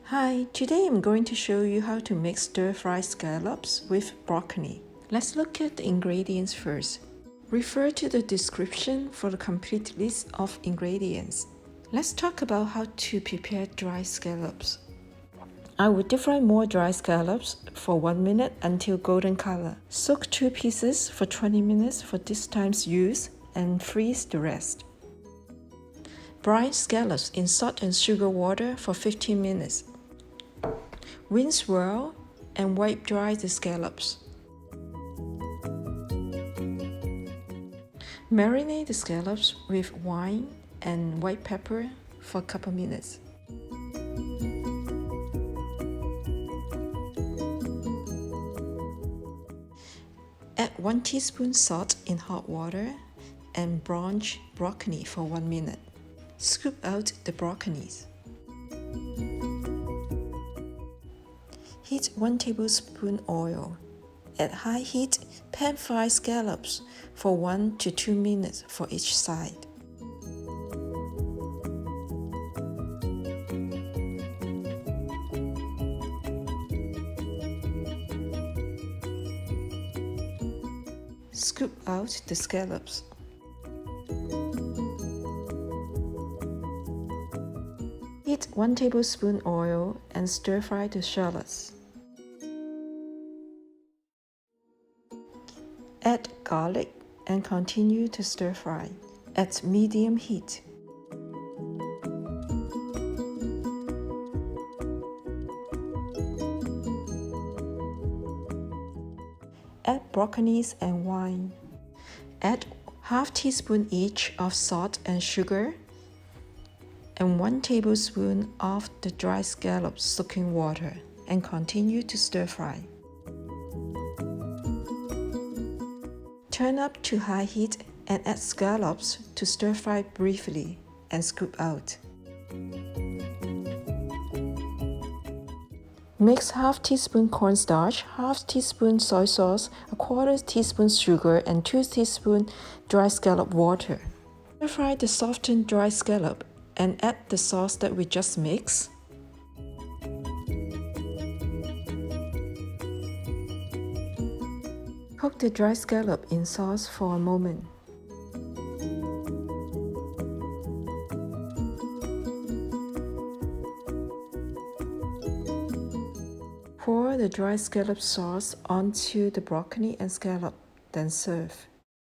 Hi, today I'm going to show you how to make stir-fried scallops with broccoli. Let's look at the ingredients first. Refer to the description for the complete list of ingredients. Let's talk about how to prepare dry scallops. I will deep fry more dry scallops for 1 minute until golden color. Soak 2 pieces for 20 minutes for this time's use and freeze the rest. Brine scallops in salt and sugar water for 15 minutes. Rinse well and wipe dry the scallops. Marinate the scallops with wine and white pepper for a couple minutes. Add 1 teaspoon salt in hot water and blanch broccoli for 1 minute. Scoop out the broccolis. Heat 1 tablespoon oil. At high heat, pan fry scallops for 1 to 2 minutes for each side. Scoop out the scallops. Heat 1 tablespoon oil and stir fry the shallots. Add garlic and continue to stir fry at medium heat. Add broccolis and wine. Add half teaspoon each of salt and sugar and 1 tablespoon of the dry scallop soaking water and continue to stir fry. Turn up to high heat and add scallops to stir fry briefly and scoop out. Mix half teaspoon cornstarch, half teaspoon soy sauce, a quarter teaspoon sugar, and 2 teaspoons dry scallop water. Stir fry the softened dry scallop and add the sauce that we just mixed. Cook the dry scallop in sauce for a moment. Pour the dry scallop sauce onto the broccoli and scallop, then serve.